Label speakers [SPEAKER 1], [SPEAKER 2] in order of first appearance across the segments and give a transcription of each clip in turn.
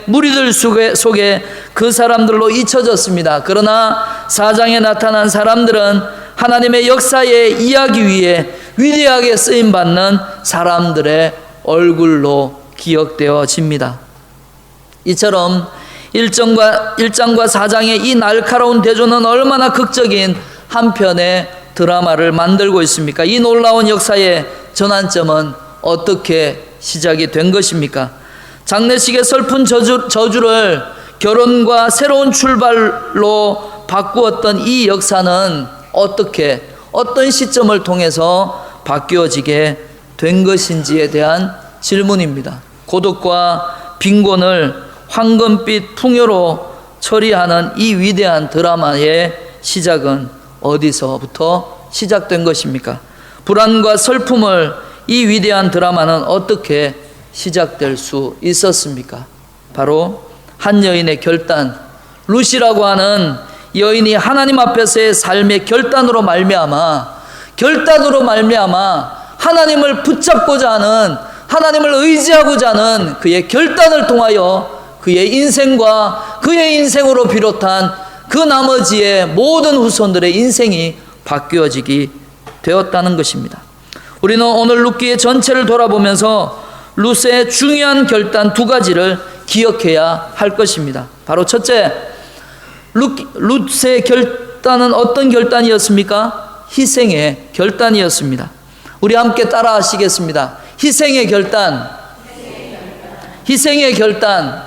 [SPEAKER 1] 무리들 속에 그 사람들로 잊혀졌습니다. 그러나 4장에 나타난 사람들은 하나님의 역사의 이야기 위에 위대하게 쓰임받는 사람들의 얼굴로 기억되어집니다. 이처럼 1장과 4장의 이 날카로운 대조는 얼마나 극적인 한 편의 드라마를 만들고 있습니까? 이 놀라운 역사의 전환점은 어떻게 시작이 된 것입니까? 장례식의 슬픈 저주를 결혼과 새로운 출발로 바꾸었던 이 역사는 어떤 시점을 통해서 바뀌어지게 된 것인지에 대한 질문입니다. 고독과 빈곤을 황금빛 풍요로 처리하는 이 위대한 드라마의 시작은 어디서부터 시작된 것입니까? 불안과 슬픔을 이 위대한 드라마는 어떻게 시작될 수 있었습니까? 바로 한 여인의 결단, 룻이라고 하는 여인이 하나님 앞에서의 삶의 결단으로 말미암아 하나님을 붙잡고자 하는, 하나님을 의지하고자 하는 그의 결단을 통하여 그의 인생과 그의 인생으로 비롯한 그 나머지의 모든 후손들의 인생이 바뀌어지게 되었다는 것입니다. 우리는 오늘 룻기의 전체를 돌아보면서 룻의 중요한 결단 두 가지를 기억해야 할 것입니다. 바로 첫째, 룻의 결단은 어떤 결단이었습니까? 희생의 결단이었습니다. 우리 함께 따라 하시겠습니다. 희생의 결단. 희생의 결단.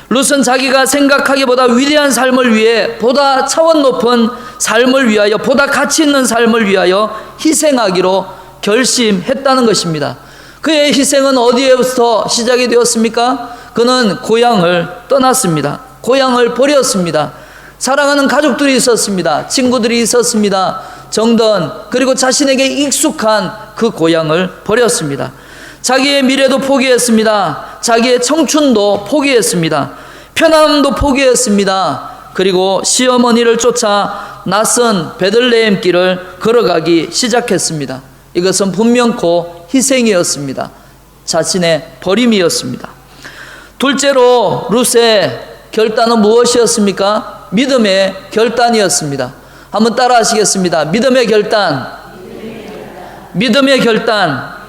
[SPEAKER 1] 룻은 자기가 생각하기보다 위대한 삶을 위해, 보다 차원 높은 삶을 위하여, 보다 가치 있는 삶을 위하여 희생하기로 결심했다는 것입니다. 그의 희생은 어디에부터 시작이 되었습니까? 그는 고향을 떠났습니다. 고향을 버렸습니다. 사랑하는 가족들이 있었습니다. 친구들이 있었습니다. 정든, 그리고 자신에게 익숙한 그 고향을 버렸습니다. 자기의 미래도 포기했습니다. 자기의 청춘도 포기했습니다. 편안함도 포기했습니다. 그리고 시어머니를 쫓아 낯선 베들레헴 길을 걸어가기 시작했습니다. 이것은 분명코 희생이었습니다. 자신의 버림이었습니다. 둘째로 룻의 결단은 무엇이었습니까? 믿음의 결단이었습니다. 한번 따라 하시겠습니다. 믿음의 결단. 믿음의 결단.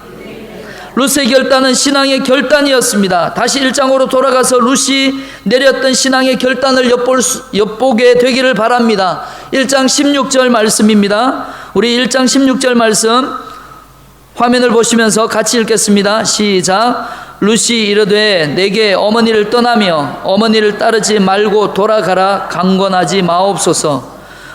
[SPEAKER 1] 룻의 결단은 신앙의 결단이었습니다. 다시 1장으로 돌아가서 룻이 내렸던 신앙의 결단을 엿보게 되기를 바랍니다. 1장 16절 말씀입니다. 우리 1장 16절 말씀 화면을 보시면서 같이 읽겠습니다. 시작. 룻이 이르되 내게 어머니를 떠나며 어머니를 따르지 말고 돌아가라 강권하지 마옵소서.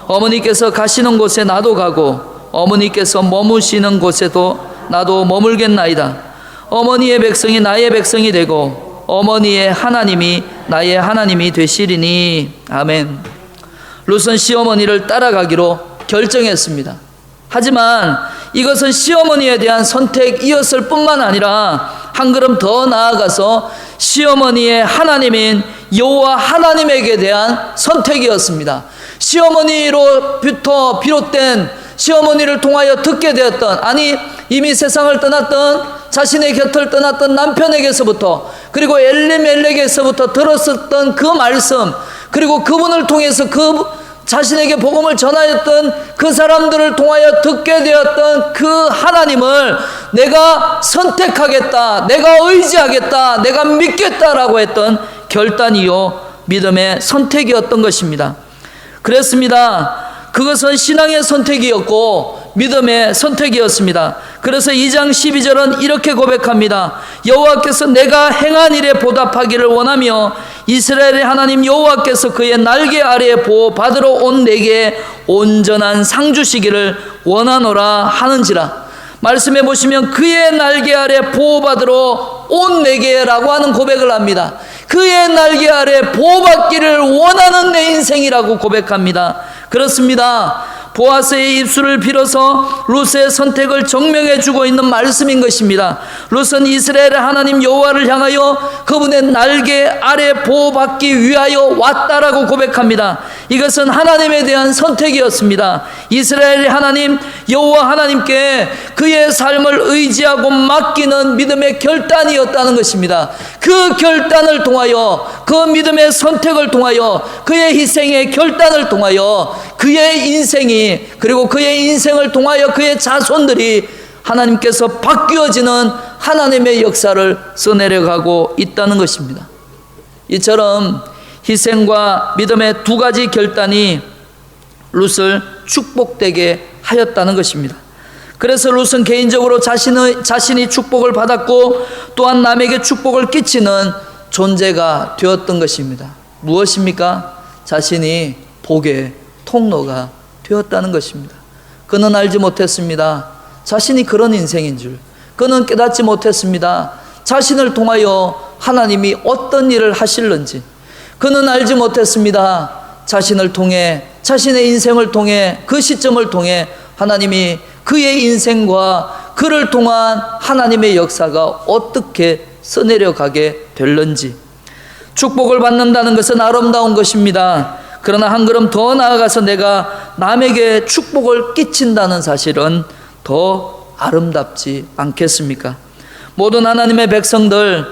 [SPEAKER 1] 어머니께서 가시는 곳에 나도 가고 어머니께서 머무시는 곳에도 나도 머물겠나이다. 어머니의 백성이 나의 백성이 되고 어머니의 하나님이 나의 하나님이 되시리니. 아멘. 룻은 시어머니를 따라가기로 결정했습니다. 하지만 이것은 시어머니에 대한 선택이었을 뿐만 아니라 한 걸음 더 나아가서 시어머니의 하나님인 여호와 하나님에게 대한 선택이었습니다. 시어머니로부터 비롯된, 시어머니를 통하여 듣게 되었던, 아니 이미 세상을 떠났던, 자신의 곁을 떠났던 남편에게서부터, 그리고 엘리멜렉에게서부터 들었었던 그 말씀, 그리고 그분을 통해서 자신에게 복음을 전하였던 그 사람들을 통하여 듣게 되었던 그 하나님을 내가 선택하겠다, 내가 의지하겠다, 내가 믿겠다라고 했던 결단이요 믿음의 선택이었던 것입니다. 그렇습니다. 그것은 신앙의 선택이었고 믿음의 선택이었습니다. 그래서 2장 12절은 이렇게 고백합니다. 여호와께서 내가 행한 일에 보답하기를 원하며 이스라엘의 하나님 여호와께서 그의 날개 아래에 보호받으러 온 내게 온전한 상 주시기를 원하노라 하는지라. 말씀해 보시면 그의 날개 아래 보호받으러 온 내게라고 하는 고백을 합니다. 그의 날개 아래 보호받기를 원하는 내 인생이라고 고백합니다. 그렇습니다. 보아스의 입술을 빌어서 룻의 선택을 증명해 주고 있는 말씀인 것입니다. 룻은 이스라엘의 하나님 여호와를 향하여 그분의 날개 아래 보호받기 위하여 왔다라고 고백합니다. 이것은 하나님에 대한 선택이었습니다. 이스라엘의 하나님 여호와 하나님께 그의 삶을 의지하고 맡기는 믿음의 결단이었다는 것입니다. 그 결단을 통하여, 그 믿음의 선택을 통하여, 그의 희생의 결단을 통하여 그의 인생이, 그리고 그의 인생을 통하여 그의 자손들이 하나님께서 바뀌어지는 하나님의 역사를 써내려가고 있다는 것입니다. 이처럼 희생과 믿음의 두 가지 결단이 룻을 축복되게 하였다는 것입니다. 그래서 룻은 개인적으로 자신이 축복을 받았고 또한 남에게 축복을 끼치는 존재가 되었던 것입니다. 무엇입니까? 자신이 복의 통로가 되었다는 것입니다. 그는 알지 못했습니다. 자신이 그런 인생인 줄. 그는 깨닫지 못했습니다. 자신을 통하여 하나님이 어떤 일을 하실는지. 그는 알지 못했습니다. 자신을 통해, 자신의 인생을 통해, 그 시점을 통해 하나님이 그의 인생과 그를 통한 하나님의 역사가 어떻게 써내려가게 될는지. 축복을 받는다는 것은 아름다운 것입니다. 그러나 한 걸음 더 나아가서 내가 남에게 축복을 끼친다는 사실은 더 아름답지 않겠습니까? 모든 하나님의 백성들,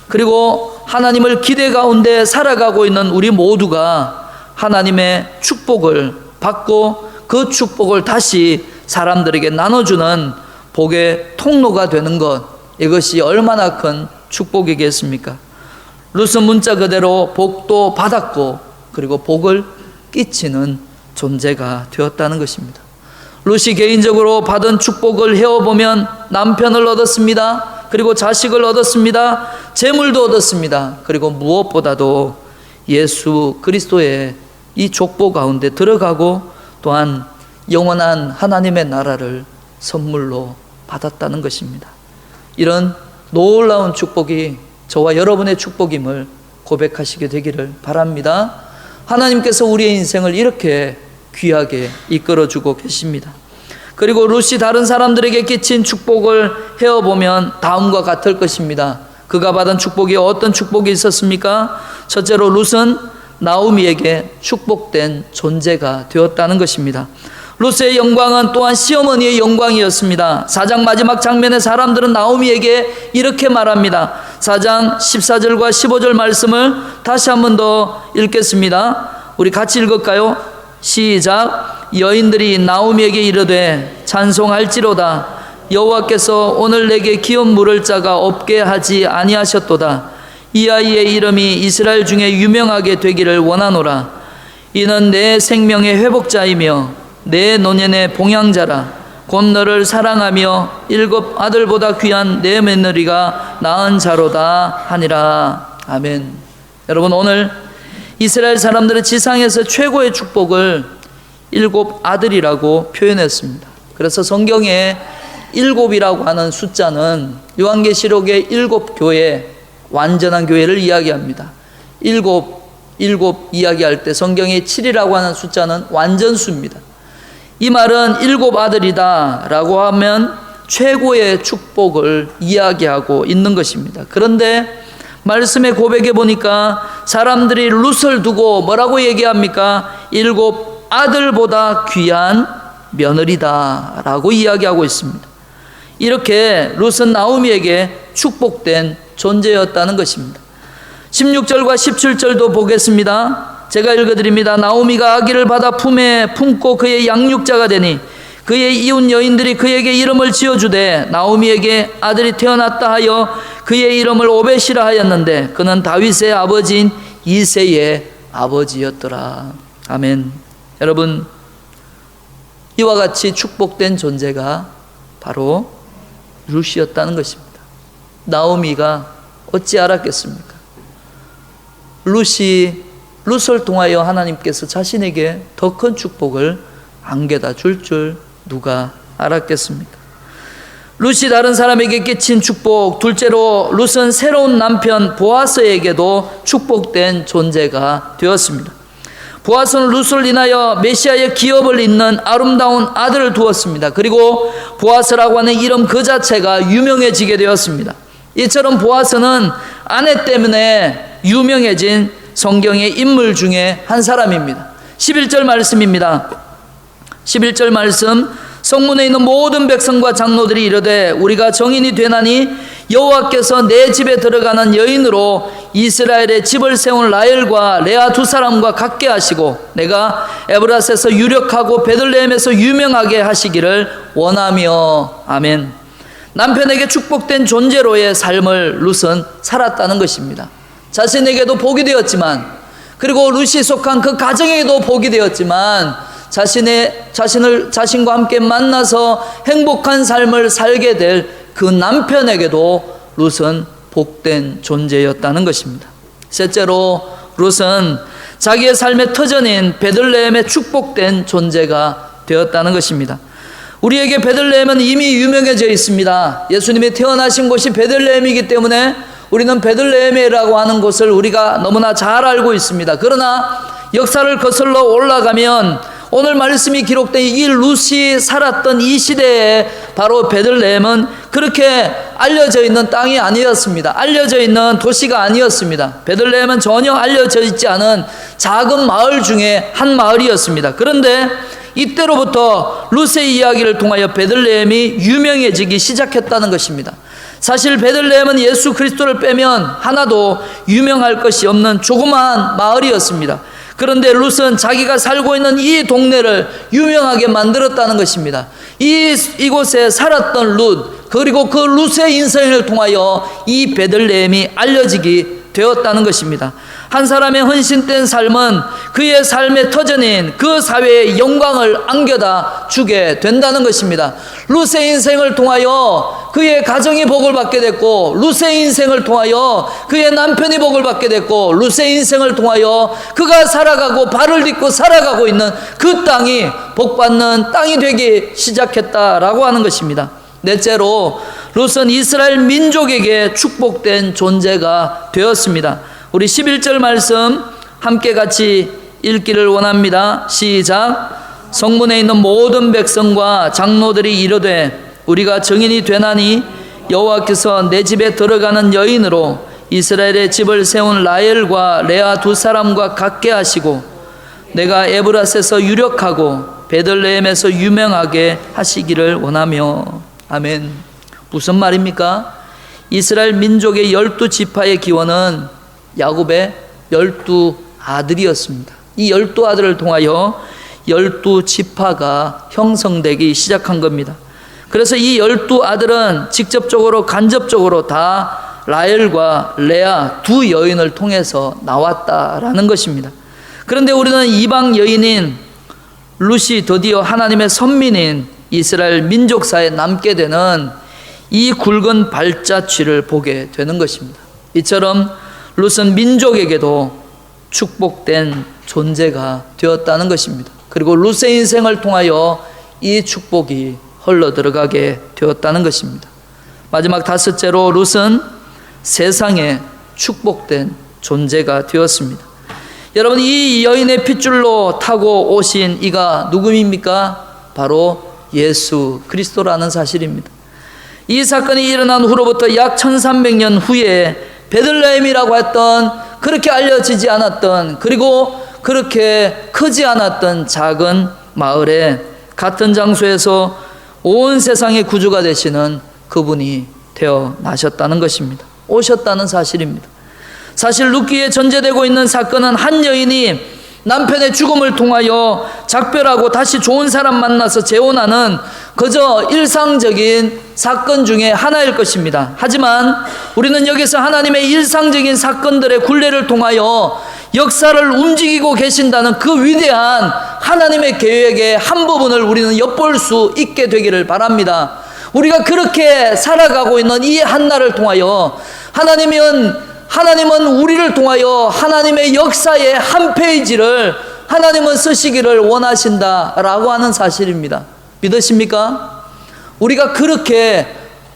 [SPEAKER 1] 그리고 하나님을 기대 가운데 살아가고 있는 우리 모두가 하나님의 축복을 받고 그 축복을 다시 사람들에게 나눠주는 복의 통로가 되는 것, 이것이 얼마나 큰 축복이겠습니까? 룻은 문자 그대로 복도 받았고 그리고 복을 끼치는 존재가 되었다는 것입니다. 룻이 개인적으로 받은 축복을 헤어보면 남편을 얻었습니다. 그리고 자식을 얻었습니다. 재물도 얻었습니다. 그리고 무엇보다도 예수 그리스도의 이 족보 가운데 들어가고 또한 영원한 하나님의 나라를 선물로 받았다는 것입니다. 이런 놀라운 축복이 저와 여러분의 축복임을 고백하시게 되기를 바랍니다. 하나님께서 우리의 인생을 이렇게 귀하게 이끌어주고 계십니다. 그리고 룻이 다른 사람들에게 끼친 축복을 헤어보면 다음과 같을 것입니다. 그가 받은 축복이 어떤 축복이 있었습니까? 첫째로 룻은 나오미에게 축복된 존재가 되었다는 것입니다. 룻의 영광은 또한 시어머니의 영광이었습니다. 4장 마지막 장면에 사람들은 나오미에게 이렇게 말합니다. 4장 14절과 15절 말씀을 다시 한 번 더 읽겠습니다. 우리 같이 읽을까요? 시작. 여인들이 나오미에게 이르되 찬송할지로다. 여호와께서 오늘 내게 기업 물을 자가 없게 하지 아니하셨도다. 이 아이의 이름이 이스라엘 중에 유명하게 되기를 원하노라. 이는 내 생명의 회복자이며 내 노년의 봉양자라. 곧 너를 사랑하며 7 아들보다 귀한 내 며느리가 낳은 자로다 하니라. 아멘. 여러분, 오늘 이스라엘 사람들은 지상에서 최고의 축복을 7 아들이라고 표현했습니다. 그래서 성경에 7이라고 하는 숫자는 요한계시록의 7 교회, 완전한 교회를 이야기합니다. 7 이야기할 때 성경에 7이라고 하는 숫자는 완전수입니다. 이 말은 7 아들이다 라고 하면 최고의 축복을 이야기하고 있는 것입니다. 그런데 말씀의 고백에 보니까 사람들이 룻을 두고 뭐라고 얘기합니까? 7 아들보다 귀한 며느리다 라고 이야기하고 있습니다. 이렇게 룻은 나오미에게 축복된 존재였다는 것입니다. 16절과 17절도 보겠습니다. 제가 읽어드립니다. 나오미가 아기를 받아 품에 품고 그의 양육자가 되니 그의 이웃 여인들이 그에게 이름을 지어주되 나오미에게 아들이 태어났다 하여 그의 이름을 오벳이라 하였는데 그는 다윗의 아버지인 이새의 아버지였더라. 아멘. 여러분, 이와 같이 축복된 존재가 바로 룻이었다는 것입니다. 나오미가 어찌 알았겠습니까? 룻을 통하여 하나님께서 자신에게 더 큰 축복을 안겨다 줄 누가 알았겠습니까? 룻이 다른 사람에게 끼친 축복, 둘째로 룻은 새로운 남편 보아스에게도 축복된 존재가 되었습니다. 보아스는 룻을 인하여 메시아의 기업을 잇는 아름다운 아들을 두었습니다. 그리고 보아스라고 하는 이름 그 자체가 유명해지게 되었습니다. 이처럼 보아스는 아내 때문에 유명해진 성경의 인물 중에 한 사람입니다. 11절 말씀입니다. 11절 말씀, 성문에 있는 모든 백성과 장로들이 이르되 우리가 정인이 되나니 여호와께서 내 집에 들어가는 여인으로 이스라엘의 집을 세운 라헬과 레아 두 사람과 같게 하시고 내가 에브라스에서 유력하고 베들레헴에서 유명하게 하시기를 원하며. 아멘. 남편에게 축복된 존재로의 삶을 룻은 살았다는 것입니다. 자신에게도 복이 되었지만, 그리고 룻이 속한 그 가정에게도 복이 되었지만, 자신과 함께 만나서 행복한 삶을 살게 될 그 남편에게도 룻은 복된 존재였다는 것입니다. 셋째로 룻은 자기의 삶의 터전인 베들레헴의 축복된 존재가 되었다는 것입니다. 우리에게 베들레헴은 이미 유명해져 있습니다. 예수님이 태어나신 곳이 베들레헴이기 때문에 우리는 베들레헴이라고 하는 곳을 우리가 너무나 잘 알고 있습니다. 그러나 역사를 거슬러 올라가면 오늘 말씀이 기록된 이 룻이 살았던 이 시대에 바로 베들레헴은 그렇게 알려져 있는 땅이 아니었습니다. 알려져 있는 도시가 아니었습니다. 베들레헴은 전혀 알려져 있지 않은 작은 마을 중에 한 마을이었습니다. 그런데 이때로부터 룻의 이야기를 통하여 베들레헴이 유명해지기 시작했다는 것입니다. 사실 베들레헴은 예수 그리스도를 빼면 하나도 유명할 것이 없는 조그마한 마을이었습니다. 그런데 룻은 자기가 살고 있는 이 동네를 유명하게 만들었다는 것입니다. 이곳에 살았던 룻, 그리고 그 룻의 인생을 통하여 이 베들레헴이 알려지게 되었다는 것입니다. 한 사람의 헌신된 삶은 그의 삶의 터전인 그 사회의 영광을 안겨다 주게 된다는 것입니다. 룻의 인생을 통하여 그의 가정이 복을 받게 됐고, 룻의 인생을 통하여 그의 남편이 복을 받게 됐고, 룻의 인생을 통하여 그가 살아가고 발을 딛고 살아가고 있는 그 땅이 복받는 땅이 되기 시작했다라고 하는 것입니다. 넷째로 룻은 이스라엘 민족에게 축복된 존재가 되었습니다. 우리 11절 말씀 함께 같이 읽기를 원합니다. 시작. 성문에 있는 모든 백성과 장로들이 이르되 우리가 증인이 되나니 여호와께서 내 집에 들어가는 여인으로 이스라엘의 집을 세운 라헬과 레아 두 사람과 같게 하시고 내가 에브라스에서 유력하고 베들레헴에서 유명하게 하시기를 원하며. 아멘. 무슨 말입니까? 이스라엘 민족의 12지파의 기원은 야곱의 12아들이었습니다. 이 12아들을 통하여 12지파가 형성되기 시작한 겁니다. 그래서 이 12아들은 직접적으로 간접적으로 다 라헬과 레아 두 여인을 통해서 나왔다라는 것입니다. 그런데 우리는 이방 여인인 룻이 드디어 하나님의 선민인 이스라엘 민족사에 남게 되는 이 굵은 발자취를 보게 되는 것입니다. 이처럼 룻은 민족에게도 축복된 존재가 되었다는 것입니다. 그리고 룻의 인생을 통하여 이 축복이 흘러 들어가게 되었다는 것입니다. 마지막 다섯째로 룻은 세상에 축복된 존재가 되었습니다. 여러분, 이 여인의 핏줄로 타고 오신 이가 누구입니까? 바로 예수 그리스도라는 사실입니다. 이 사건이 일어난 후로부터 약 1300년 후에 베들레헴이라고 했던, 그렇게 알려지지 않았던, 그리고 그렇게 크지 않았던 작은 마을에 같은 장소에서 온 세상의 구주가 되시는 그분이 태어나셨다는 것입니다. 오셨다는 사실입니다. 사실 룻기에 전제되고 있는 사건은 한 여인이 남편의 죽음을 통하여 작별하고 다시 좋은 사람 만나서 재혼하는 그저 일상적인 사건 중에 하나일 것입니다. 하지만 우리는 여기서 하나님의 일상적인 사건들의 굴레를 통하여 역사를 움직이고 계신다는 그 위대한 하나님의 계획의 한 부분을 우리는 엿볼 수 있게 되기를 바랍니다. 우리가 그렇게 살아가고 있는 이 한날을 통하여 하나님은 우리를 통하여 하나님의 역사의 한 페이지를 하나님은 쓰시기를 원하신다라고 하는 사실입니다. 믿으십니까? 우리가 그렇게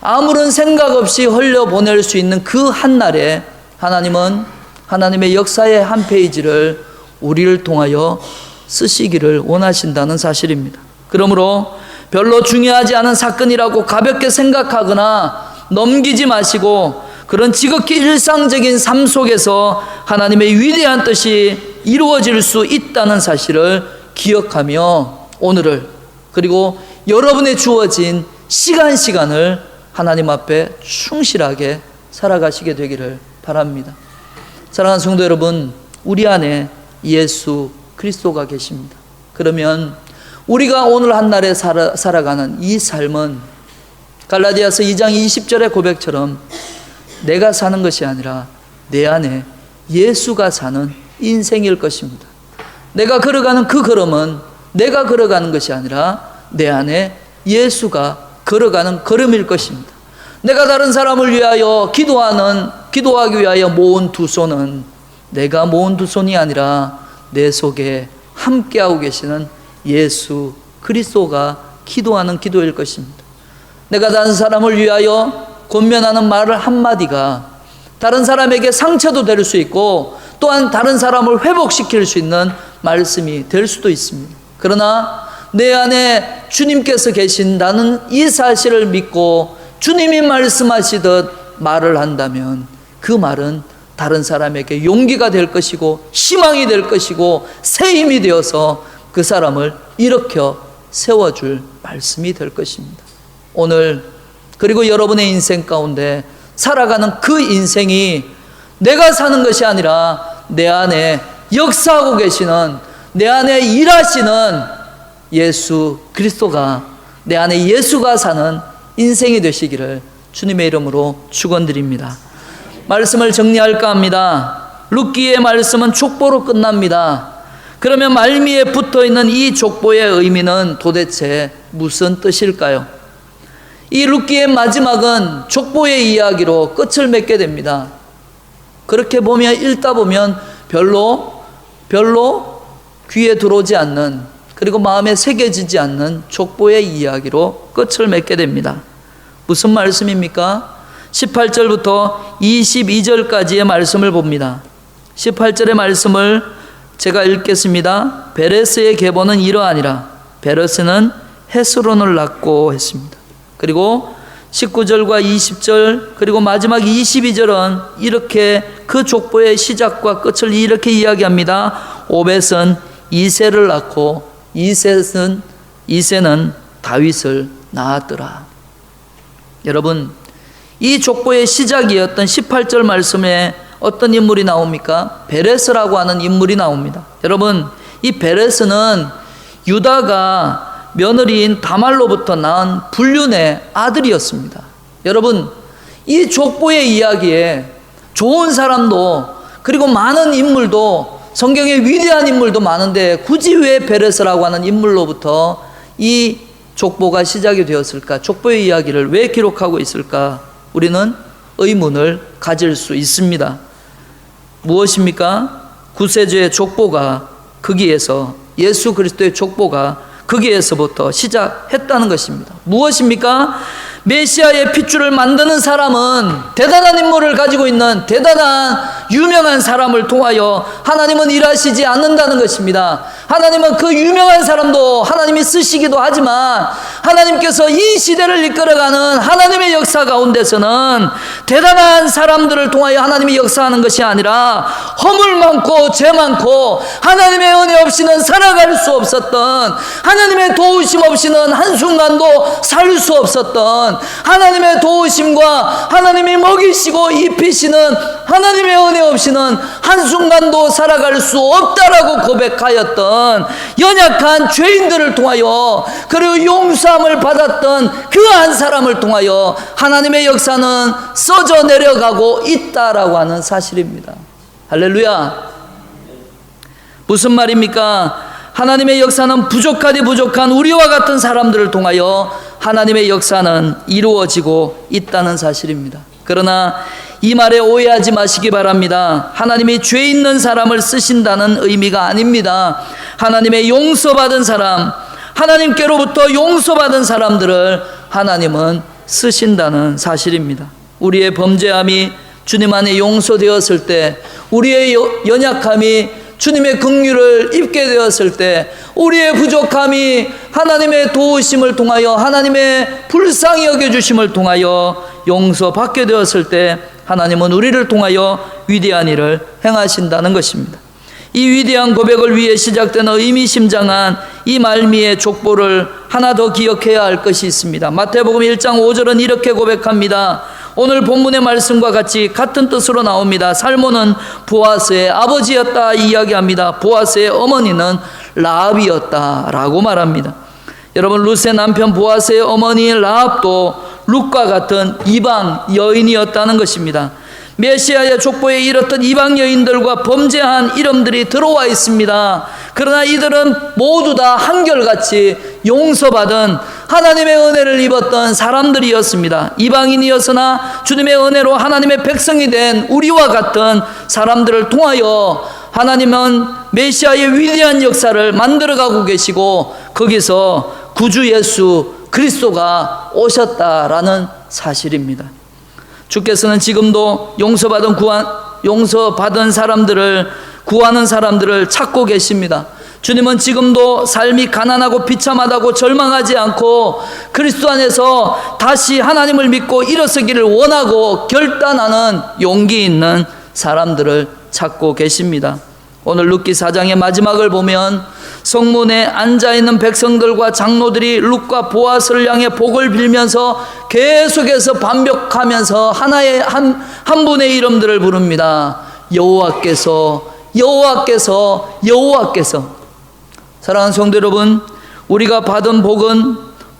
[SPEAKER 1] 아무런 생각 없이 흘려보낼 수 있는 그 한날에 하나님은 하나님의 역사의 한 페이지를 우리를 통하여 쓰시기를 원하신다는 사실입니다. 그러므로 별로 중요하지 않은 사건이라고 가볍게 생각하거나 넘기지 마시고 그런 지극히 일상적인 삶 속에서 하나님의 위대한 뜻이 이루어질 수 있다는 사실을 기억하며 오늘을 그리고 여러분의 주어진 시간을 하나님 앞에 충실하게 살아가시게 되기를 바랍니다. 사랑하는 성도 여러분, 우리 안에 예수 그리스도가 계십니다. 그러면 우리가 오늘 한날에 살아가는 이 삶은 갈라디아서 2장 20절의 고백처럼 내가 사는 것이 아니라 내 안에 예수가 사는 인생일 것입니다. 내가 걸어가는 그 걸음은 내가 걸어가는 것이 아니라 내 안에 예수가 걸어가는 걸음일 것입니다. 내가 다른 사람을 위하여 기도하기 위하여 모은 두 손은 내가 모은 두 손이 아니라 내 속에 함께하고 계시는 예수 그리스도가 기도하는 기도일 것입니다. 내가 다른 사람을 위하여 권면하는 말 한마디가 다른 사람에게 상처도 될 수 있고 또한 다른 사람을 회복시킬 수 있는 말씀이 될 수도 있습니다. 그러나 내 안에 주님께서 계신다는 이 사실을 믿고 주님이 말씀하시듯 말을 한다면 그 말은 다른 사람에게 용기가 될 것이고 희망이 될 것이고 새 힘이 되어서 그 사람을 일으켜 세워줄 말씀이 될 것입니다. 오늘 그리고 여러분의 인생 가운데 살아가는 그 인생이 내가 사는 것이 아니라 내 안에 역사하고 계시는 내 안에 일하시는 예수 그리스도가 내 안에 예수가 사는 인생이 되시기를 주님의 이름으로 축원드립니다. 말씀을 정리할까 합니다. 룻기의 말씀은 족보로 끝납니다. 그러면 말미에 붙어있는 이 족보의 의미는 도대체 무슨 뜻일까요? 이 룻기의 마지막은 족보의 이야기로 끝을 맺게 됩니다. 그렇게 읽다 보면 별로 귀에 들어오지 않는 그리고 마음에 새겨지지 않는 족보의 이야기로 끝을 맺게 됩니다. 무슨 말씀입니까? 18절부터 22절까지의 말씀을 봅니다. 18절의 말씀을 제가 읽겠습니다. 베레스의 계보는 이러하니라. 베레스는 헤스론을 낳고 했습니다. 그리고 19절과 20절 그리고 마지막 22절은 이렇게 그 족보의 시작과 끝을 이렇게 이야기합니다. 오벳은 이새를 낳고 이새는 다윗을 낳았더라. 여러분, 이 족보의 시작이었던 18절 말씀에 어떤 인물이 나옵니까? 베레스라고 하는 인물이 나옵니다. 여러분, 이 베레스는 유다가 며느리인 다말로부터 낳은 불륜의 아들이었습니다. 여러분, 이 족보의 이야기에 좋은 사람도 그리고 많은 인물도 성경에 위대한 인물도 많은데 굳이 왜 베레스라고 하는 인물로부터 이 족보가 시작이 되었을까? 족보의 이야기를 왜 기록하고 있을까? 우리는 의문을 가질 수 있습니다. 무엇입니까? 구세주의 족보가 거기에서 예수 그리스도의 족보가 거기에서부터 시작했다는 것입니다. 무엇입니까? 메시아의 핏줄을 만드는 사람은 대단한 인물을 가지고 있는 대단한 유명한 사람을 통하여 하나님은 일하시지 않는다는 것입니다. 하나님은 그 유명한 사람도 하나님이 쓰시기도 하지만 하나님께서 이 시대를 이끌어가는 하나님의 역사 가운데서는 대단한 사람들을 통하여 하나님이 역사하는 것이 아니라 허물 많고 죄 많고 하나님의 은혜 없이는 살아갈 수 없었던, 하나님의 도우심 없이는 한순간도 살 수 없었던, 하나님의 도우심과 하나님이 먹이시고 입히시는 하나님의 은혜 없이는 한순간도 살아갈 수 없다라고 고백하였던 연약한 죄인들을 통하여 그리고 용서함을 받았던 그 한 사람을 통하여 하나님의 역사는 써져 내려가고 있다라고 하는 사실입니다. 할렐루야. 무슨 말입니까? 하나님의 역사는 부족하디 부족한 우리와 같은 사람들을 통하여 하나님의 역사는 이루어지고 있다는 사실입니다. 그러나 이 말에 오해하지 마시기 바랍니다. 하나님이 죄 있는 사람을 쓰신다는 의미가 아닙니다. 하나님의 용서받은 사람, 하나님께로부터 용서받은 사람들을 하나님은 쓰신다는 사실입니다. 우리의 범죄함이 주님 안에 용서되었을 때, 우리의 연약함이 주님의 긍휼을 입게 되었을 때 우리의 부족함이 하나님의 도우심을 통하여 하나님의 불쌍히 여겨주심을 통하여 용서받게 되었을 때 하나님은 우리를 통하여 위대한 일을 행하신다는 것입니다. 이 위대한 고백을 위해 시작되는 의미심장한 이 말미의 족보를 하나 더 기억해야 할 것이 있습니다. 마태복음 1장 5절은 이렇게 고백합니다. 오늘 본문의 말씀과 같이 같은 뜻으로 나옵니다. 살모는 보아스의 아버지였다 이야기합니다. 보아스의 어머니는 라합이었다 라고 말합니다. 여러분, 룻의 남편 보아스의 어머니 라합도 룻과 같은 이방 여인이었다는 것입니다. 메시아의 족보에 이렇던 이방 여인들과 범죄한 이름들이 들어와 있습니다. 그러나 이들은 모두 다 한결같이 용서받은 하나님의 은혜를 입었던 사람들이었습니다. 이방인이었으나 주님의 은혜로 하나님의 백성이 된 우리와 같은 사람들을 통하여 하나님은 메시아의 위대한 역사를 만들어가고 계시고 거기서 구주 예수 그리스도가 오셨다라는 사실입니다. 주께서는 지금도 용서받은 사람들을 구하는 사람들을 찾고 계십니다. 주님은 지금도 삶이 가난하고 비참하다고 절망하지 않고 그리스도 안에서 다시 하나님을 믿고 일어서기를 원하고 결단하는 용기 있는 사람들을 찾고 계십니다. 오늘 룻기 4장의 마지막을 보면 성문에 앉아있는 백성들과 장로들이 룻과 보아스를 향해 복을 빌면서 계속해서 반복하면서 한 분의 이름들을 부릅니다. 여호와께서, 여호와께서, 여호와께서. 사랑하는 성도 여러분, 우리가 받은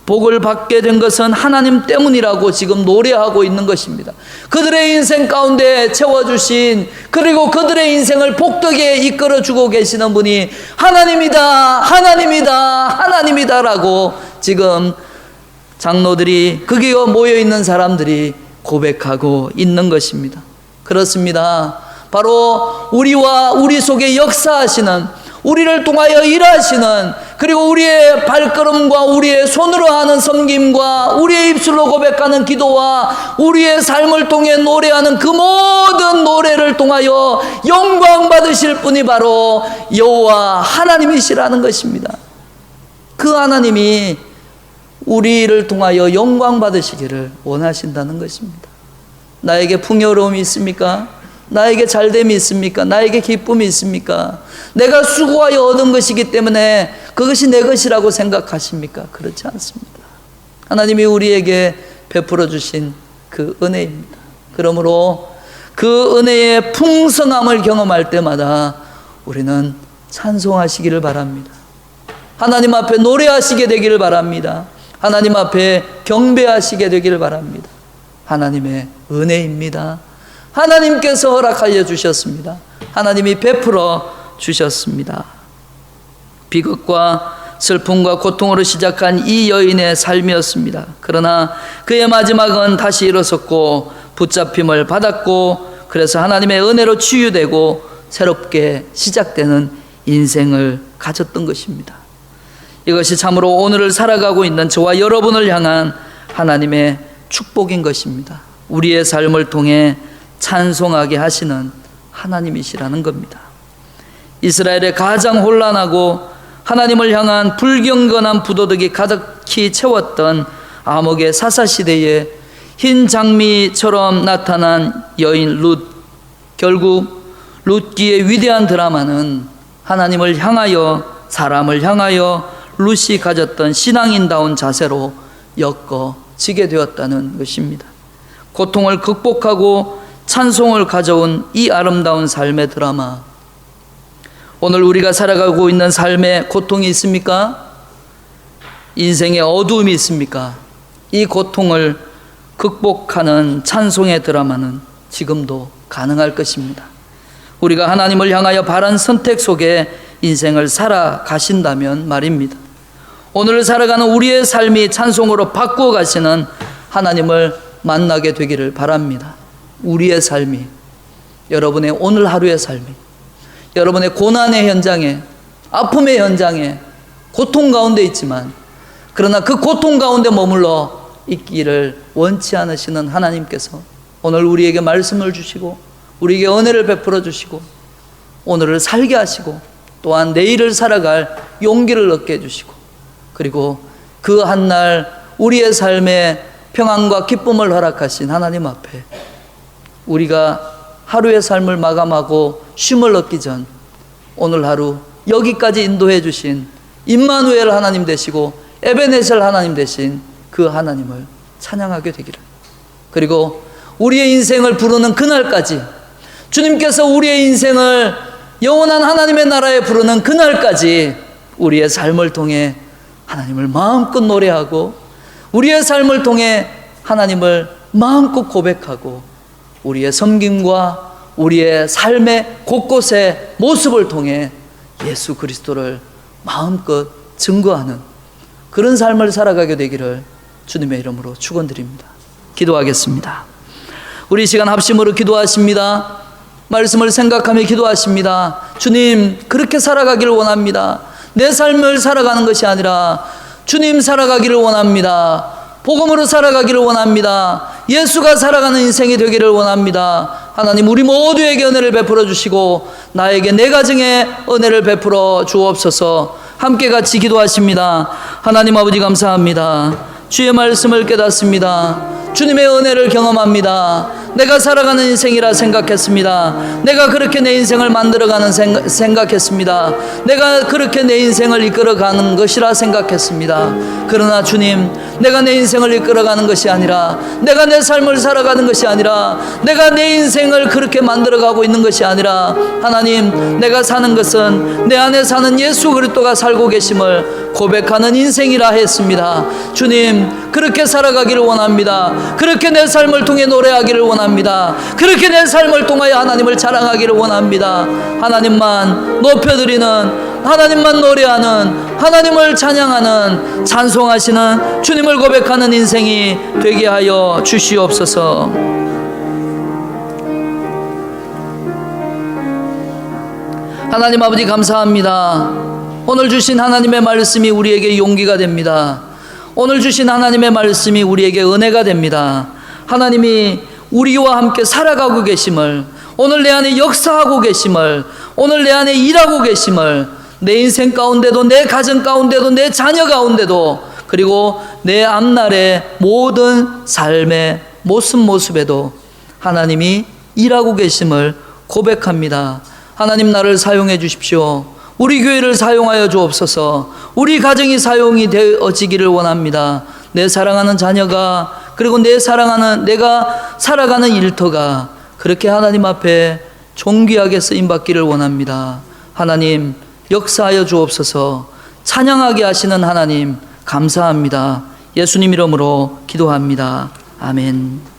[SPEAKER 1] 복을 받게 된 것은 하나님 때문이라고 지금 노래하고 있는 것입니다. 그들의 인생 가운데 채워주신, 그리고 그들의 인생을 복되게 이끌어주고 계시는 분이 하나님이다, 하나님이다, 하나님이다 라고 지금 장로들이, 거기에 모여있는 사람들이 고백하고 있는 것입니다. 그렇습니다. 바로 우리와 우리 속에 역사하시는, 우리를 통하여 일하시는, 그리고 우리의 발걸음과 우리의 손으로 하는 섬김과 우리의 입술로 고백하는 기도와 우리의 삶을 통해 노래하는 그 모든 노래를 통하여 영광 받으실 분이 바로 여호와 하나님이시라는 것입니다. 그 하나님이 우리를 통하여 영광 받으시기를 원하신다는 것입니다. 나에게 풍요로움이 있습니까? 나에게 잘됨이 있습니까? 나에게 기쁨이 있습니까? 내가 수고하여 얻은 것이기 때문에 그것이 내 것이라고 생각하십니까? 그렇지 않습니다. 하나님이 우리에게 베풀어 주신 그 은혜입니다. 그러므로 그 은혜의 풍성함을 경험할 때마다 우리는 찬송하시기를 바랍니다. 하나님 앞에 노래하시게 되기를 바랍니다. 하나님 앞에 경배하시게 되기를 바랍니다. 하나님의 은혜입니다. 하나님께서 허락하여 주셨습니다. 하나님이 베풀어 주셨습니다. 비극과 슬픔과 고통으로 시작한 이 여인의 삶이었습니다. 그러나 그의 마지막은 다시 일어섰고 붙잡힘을 받았고, 그래서 하나님의 은혜로 치유되고 새롭게 시작되는 인생을 가졌던 것입니다. 이것이 참으로 오늘을 살아가고 있는 저와 여러분을 향한 하나님의 축복인 것입니다. 우리의 삶을 통해 찬송하게 하시는 하나님이시라는 겁니다. 이스라엘의 가장 혼란하고 하나님을 향한 불경건한 부도덕이 가득히 채웠던 아목의 사사시대에 흰 장미처럼 나타난 여인 룻, 결국 룻기의 위대한 드라마는 하나님을 향하여, 사람을 향하여 룻이 가졌던 신앙인다운 자세로 엮어지게 되었다는 것입니다. 고통을 극복하고 찬송을 가져온 이 아름다운 삶의 드라마, 오늘 우리가 살아가고 있는 삶에 고통이 있습니까? 인생에 어두움이 있습니까? 이 고통을 극복하는 찬송의 드라마는 지금도 가능할 것입니다. 우리가 하나님을 향하여 바른 선택 속에 인생을 살아가신다면 말입니다. 오늘 살아가는 우리의 삶이 찬송으로 바꾸어 가시는 하나님을 만나게 되기를 바랍니다. 우리의 삶이, 여러분의 오늘 하루의 삶이, 여러분의 고난의 현장에, 아픔의 현장에, 고통 가운데 있지만, 그러나 그 고통 가운데 머물러 있기를 원치 않으시는 하나님께서 오늘 우리에게 말씀을 주시고 우리에게 은혜를 베풀어 주시고 오늘을 살게 하시고 또한 내일을 살아갈 용기를 얻게 해주시고 그리고 그 한날 우리의 삶에 평안과 기쁨을 허락하신 하나님 앞에 우리가 하루의 삶을 마감하고 쉼을 얻기 전 오늘 하루 여기까지 인도해 주신 임마누엘 하나님 되시고 에베네셀 하나님 되신 그 하나님을 찬양하게 되기를, 그리고 우리의 인생을 부르는 그날까지, 주님께서 우리의 인생을 영원한 하나님의 나라에 부르는 그날까지 우리의 삶을 통해 하나님을 마음껏 노래하고 우리의 삶을 통해 하나님을 마음껏 고백하고 우리의 섬김과 우리의 삶의 곳곳의 모습을 통해 예수 그리스도를 마음껏 증거하는 그런 삶을 살아가게 되기를 주님의 이름으로 축원드립니다. 기도하겠습니다. 우리 시간 합심으로 기도하십니다. 말씀을 생각하며 기도하십니다. 주님, 그렇게 살아가기를 원합니다. 내 삶을 살아가는 것이 아니라 주님 살아가기를 원합니다. 복음으로 살아가기를 원합니다. 예수가 살아가는 인생이 되기를 원합니다. 하나님, 우리 모두에게 은혜를 베풀어 주시고 나에게 내 가정에 은혜를 베풀어 주옵소서. 함께 같이 기도하십니다. 하나님 아버지, 감사합니다. 주의 말씀을 깨닫습니다. 주님의 은혜를 경험합니다. 내가 살아가는 인생이라 생각했습니다. 내가 그렇게 내 인생을 만들어가는 생각했습니다. 내가 그렇게 내 인생을 이끌어가는 것이라 생각했습니다. 그러나 주님, 내가 내 인생을 이끌어가는 것이 아니라, 내가 내 삶을 살아가는 것이 아니라, 내가 내 인생을 그렇게 만들어가고 있는 것이 아니라, 하나님, 내가 사는 것은 내 안에 사는 예수 그리스도가 살고 계심을 고백하는 인생이라 했습니다. 주님, 그렇게 살아가기를 원합니다. 그렇게 내 삶을 통해 노래하기를 원합니다. 그렇게 내 삶을 통하여 하나님을 자랑하기를 원합니다. 하나님만 높여드리는, 하나님만 노래하는, 하나님을 찬양하는, 찬송하시는 주님을 고백하는 인생이 되게 하여 주시옵소서. 하나님 아버지, 감사합니다. 오늘 주신 하나님의 말씀이 우리에게 용기가 됩니다. 오늘 주신 하나님의 말씀이 우리에게 은혜가 됩니다. 하나님이 우리와 함께 살아가고 계심을, 오늘 내 안에 역사하고 계심을, 오늘 내 안에 일하고 계심을, 내 인생 가운데도, 내 가정 가운데도, 내 자녀 가운데도, 그리고 내 앞날의 모든 삶의 모습에도 하나님이 일하고 계심을 고백합니다. 하나님, 나를 사용해 주십시오. 우리 교회를 사용하여 주옵소서. 우리 가정이 사용이 되어지기를 원합니다. 내 사랑하는 자녀가, 그리고 내가 살아가는 일터가 그렇게 하나님 앞에 존귀하게 쓰임받기를 원합니다. 하나님, 역사하여 주옵소서. 찬양하게 하시는 하나님, 감사합니다. 예수님 이름으로 기도합니다. 아멘.